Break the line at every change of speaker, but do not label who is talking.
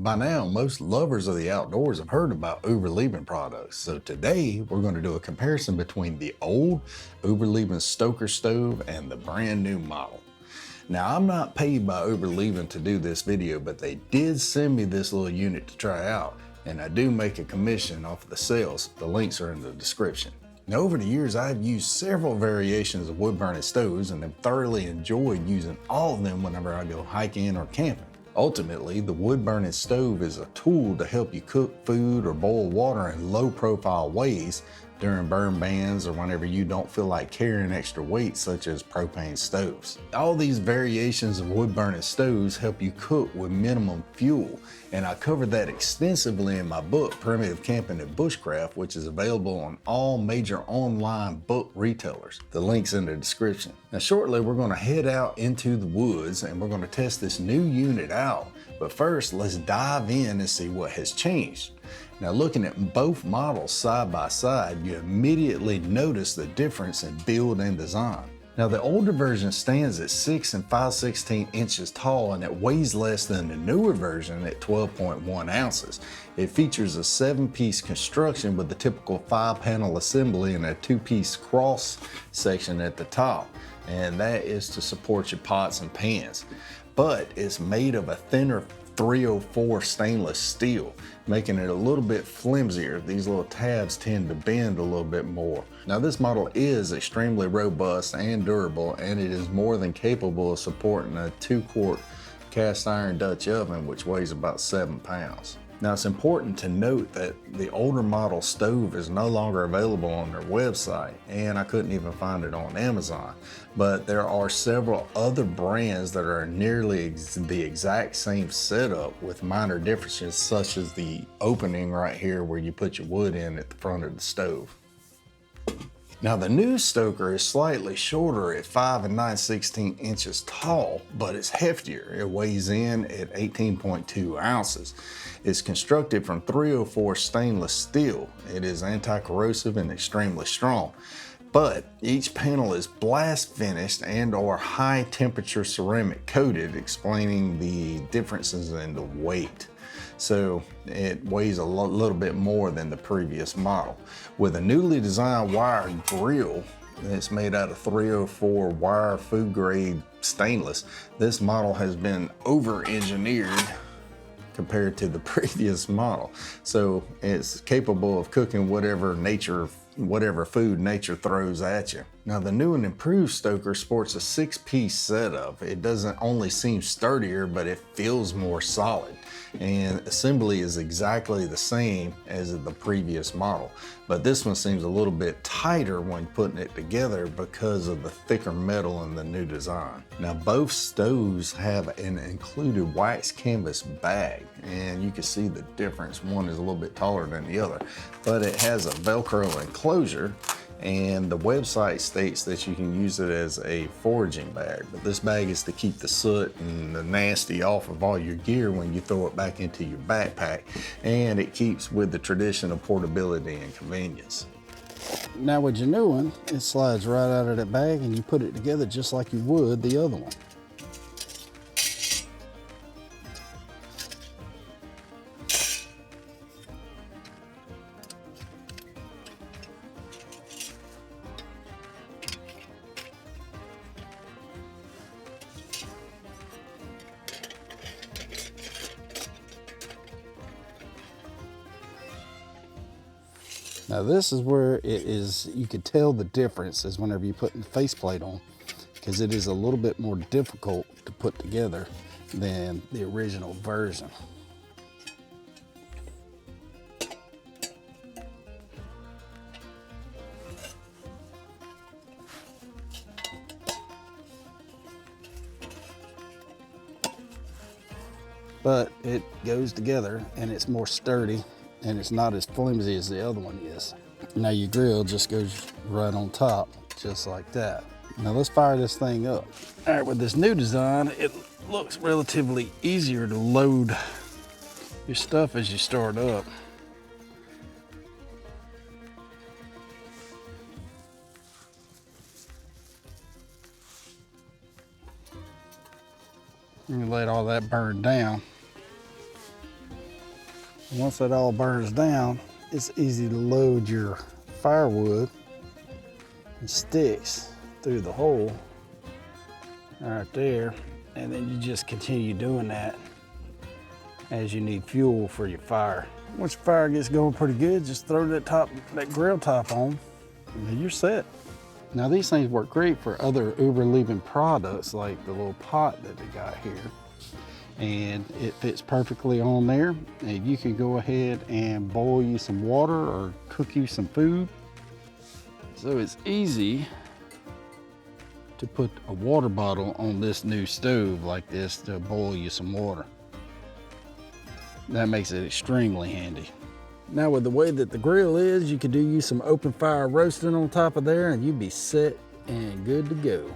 By now, most lovers of the outdoors have heard about Overleben products, so today we're going to do a comparison between the old Overleben Stoker stove and the brand new model. Now, I'm not paid by Overleben to do this video, but they did send me this little unit to try out, and I do make a commission off of the sales. The links are in the description. Now, over the years, I've used several variations of wood-burning stoves and have thoroughly enjoyed using all of them whenever I go hiking or camping. Ultimately, the wood-burning stove is a tool to help you cook food or boil water in low-profile ways during burn bans or whenever you don't feel like carrying extra weight, such as propane stoves. All these variations of wood-burning stoves help you cook with minimum fuel, and I covered that extensively in my book, Primitive Camping and Bushcraft, which is available on all major online book retailers. The link's in the description. Now shortly, we're gonna head out into the woods and we're gonna test this new unit out. But first, let's dive in and see what has changed. Now, looking at both models side by side, you immediately notice the difference in build and design. Now, the older version stands at 6 5/16 inches tall and it weighs less than the newer version at 12.1 ounces. It features a 7-piece construction with the typical 5-panel assembly and a 2-piece cross section at the top, and that is to support your pots and pans. But it's made of a thinner 304 stainless steel, making it a little bit flimsier. These little tabs tend to bend a little bit more. Now, this model is extremely robust and durable, and it is more than capable of supporting a 2-quart cast iron Dutch oven, which weighs about 7 pounds. Now, it's important to note that the older model stove is no longer available on their website, and I couldn't even find it on Amazon. But there are several other brands that are nearly the exact same setup with minor differences, such as the opening right here where you put your wood in at the front of the stove. Now, the new Stoker is slightly shorter at 5 9/16 inches tall, but it's heftier. It weighs in at 18.2 ounces. It's constructed from 304 stainless steel. It is anti-corrosive and extremely strong. But each panel is blast finished and or high temperature ceramic coated, explaining the differences in the weight. So it weighs a little bit more than the previous model. With a newly designed wire grill that's made out of 304 wire food grade stainless, this model has been over-engineered compared to the previous model. So it's capable of cooking whatever food nature throws at you. Now, the new and improved Stoker sports a 6-piece setup. It doesn't only seem sturdier, but it feels more solid. And assembly is exactly the same as the previous model, but this one seems a little bit tighter when putting it together because of the thicker metal in the new design. Now, both stoves have an included wax canvas bag, and you can see the difference. One is a little bit taller than the other, but it has a Velcro enclosure, and the website states that you can use it as a foraging bag, but this bag is to keep the soot and the nasty off of all your gear when you throw it back into your backpack, and it keeps with the tradition of portability and convenience.
Now with your new one, it slides right out of that bag and you put it together just like you would the other one. Now this is where it is, you could tell the difference is whenever you put the faceplate on, because it is a little bit more difficult to put together than the original version. But it goes together and it's more sturdy and it's not as flimsy as the other one is. Now your grill just goes right on top, just like that. Now let's fire this thing up. All right, with this new design, it looks relatively easier to load your stuff as you start up. You let all that burn down. Once that all burns down, it's easy to load your firewood and sticks through the hole right there. And then you just continue doing that as you need fuel for your fire. Once your fire gets going pretty good, just throw that grill top on, and then you're set. Now these things work great for other Uberleben products like the little pot that they got here. And it fits perfectly on there. And you can go ahead and boil you some water or cook you some food. So it's easy to put a water bottle on this new stove like this to boil you some water. That makes it extremely handy. Now with the way that the grill is, you could do you some open fire roasting on top of there and you'd be set and good to go.